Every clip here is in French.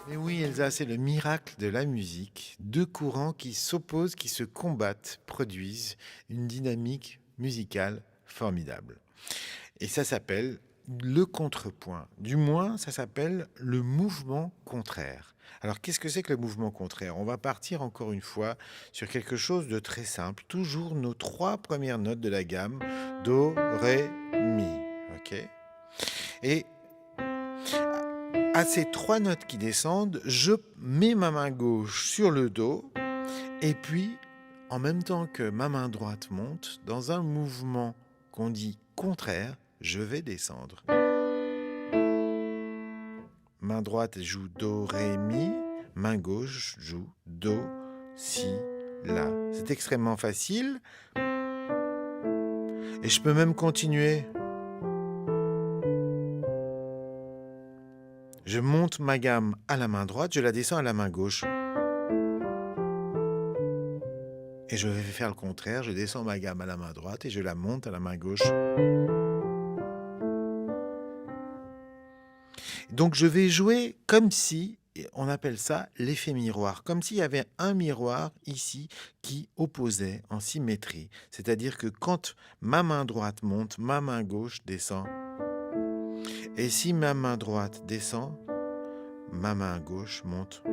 Et oui, Elsa, c'est le miracle de la musique. Deux courants qui s'opposent, qui se combattent, produisent une dynamique musicale formidable. Et ça s'appelle le contrepoint. Du moins, ça s'appelle le mouvement contraire. Alors, qu'est-ce que c'est que le mouvement contraire? On va partir encore une fois sur quelque chose de très simple. Toujours nos trois premières notes de la gamme. Do, Ré, Mi. OK? Et à ces trois notes qui descendent, je mets ma main gauche sur le Do et puis, en même temps que ma main droite monte, dans un mouvement qu'on dit contraire, je vais descendre. Main droite joue Do, Ré, Mi. Main gauche joue Do, Si, La. C'est extrêmement facile. Et je peux même continuer. Je monte ma gamme à la main droite, je la descends à la main gauche. Et je vais faire le contraire, je descends ma gamme à la main droite et je la monte à la main gauche. Donc je vais jouer comme si, on appelle ça l'effet miroir, comme s'il y avait un miroir ici qui opposait en symétrie. C'est-à-dire que quand ma main droite monte, ma main gauche descend. Et si ma main droite descend, ma main gauche monte.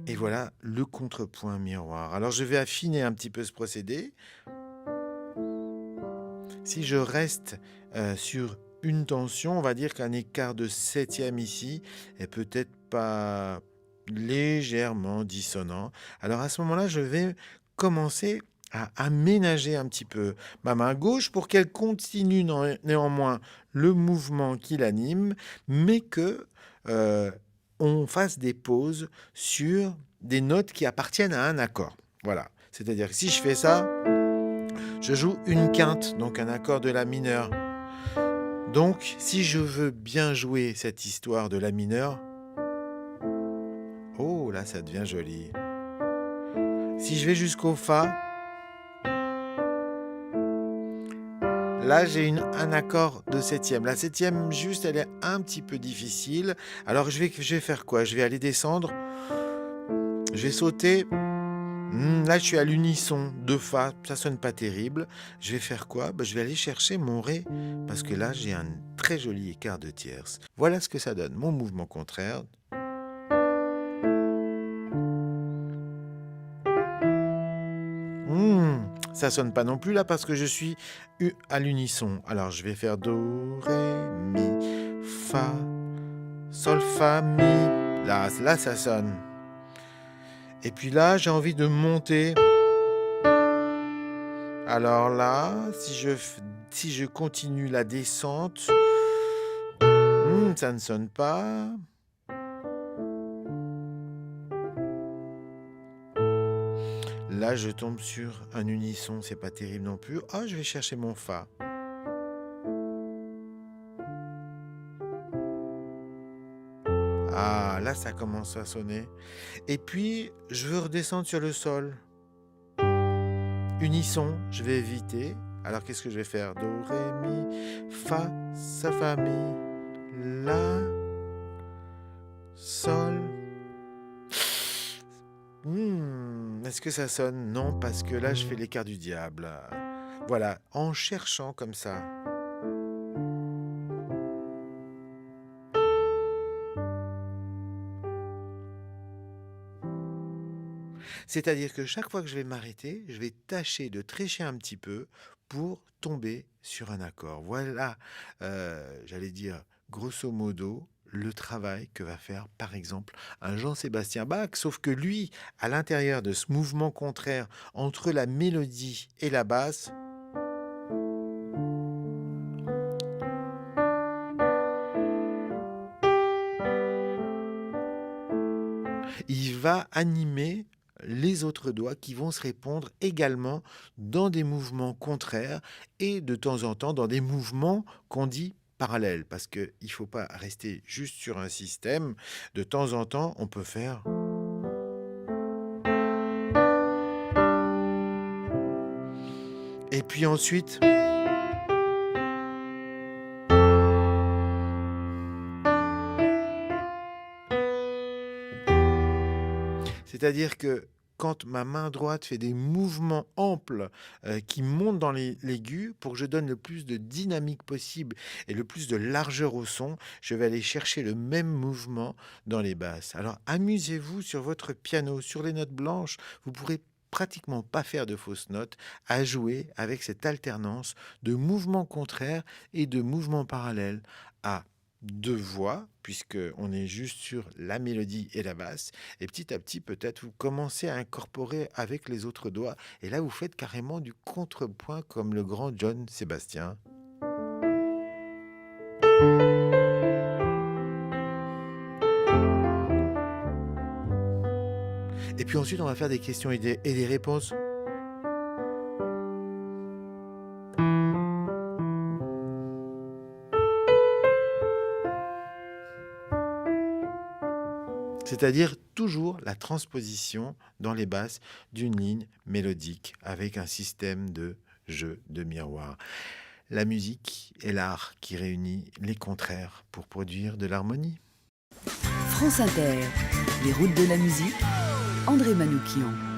Et voilà le contrepoint miroir. Alors je vais affiner un petit peu ce procédé. Si je reste sur une tension, on va dire qu'un écart de septième ici est peut-être pas légèrement dissonant. Alors à ce moment-là, je vais commencer à aménager un petit peu ma main gauche pour qu'elle continue néanmoins le mouvement qui l'anime, mais que on fasse des pauses sur des notes qui appartiennent à un accord. Voilà. C'est-à-dire que si je fais ça, je joue une quinte, donc un accord de la mineur. Donc, si je veux bien jouer cette histoire de la mineur, oh là, ça devient joli. Si je vais jusqu'au Fa, là, j'ai un accord de septième. La septième, juste, elle est un petit peu difficile. Alors, je vais faire quoi? Je vais aller descendre. Je vais sauter. Là, je suis à l'unisson de Fa, ça sonne pas terrible. Je vais faire quoi? Je vais aller chercher mon Ré, parce que là, j'ai un très joli écart de tierces. Voilà ce que ça donne, mon mouvement contraire. Ça sonne pas non plus là, parce que je suis à l'unisson. Alors, je vais faire Do, Ré, Mi, Fa, Sol, Fa, Mi. Là, ça sonne. Et puis là, j'ai envie de monter. Alors là, si je continue la descente, ça ne sonne pas. Là, je tombe sur un unisson, c'est pas terrible non plus. Ah, je vais chercher mon Fa. Ah, là, ça commence à sonner. Et puis, je veux redescendre sur le Sol. Unisson, je vais éviter. Alors, qu'est-ce que je vais faire? Do, Ré, Mi, Fa, Sa, Fa, Mi, La, Sol. Est-ce que ça sonne? Non, parce que là, je fais l'écart du diable. Voilà, en cherchant comme ça. C'est-à-dire que chaque fois que je vais m'arrêter, je vais tâcher de tricher un petit peu pour tomber sur un accord. Voilà, j'allais dire, grosso modo, le travail que va faire, par exemple, un Jean-Sébastien Bach, sauf que lui, à l'intérieur de ce mouvement contraire entre la mélodie et la basse, il va animer les autres doigts qui vont se répondre également dans des mouvements contraires et de temps en temps dans des mouvements qu'on dit parallèles, parce qu'il ne faut pas rester juste sur un système. De temps en temps, on peut faire... Et puis ensuite... C'est-à-dire que quand ma main droite fait des mouvements amples qui montent dans l'aigu, pour que je donne le plus de dynamique possible et le plus de largeur au son, je vais aller chercher le même mouvement dans les basses. Alors amusez-vous sur votre piano, sur les notes blanches, vous pourrez pratiquement pas faire de fausses notes, à jouer avec cette alternance de mouvements contraires et de mouvements parallèles à deux voix, puisqu'on est juste sur la mélodie et la basse, et petit à petit, peut-être, vous commencez à incorporer avec les autres doigts, et là, vous faites carrément du contrepoint comme le grand John Sébastien. Et puis ensuite, on va faire des questions et des réponses. C'est-à-dire toujours la transposition dans les basses d'une ligne mélodique avec un système de jeu de miroir. La musique est l'art qui réunit les contraires pour produire de l'harmonie. France Inter, les routes de la musique, André Manoukian.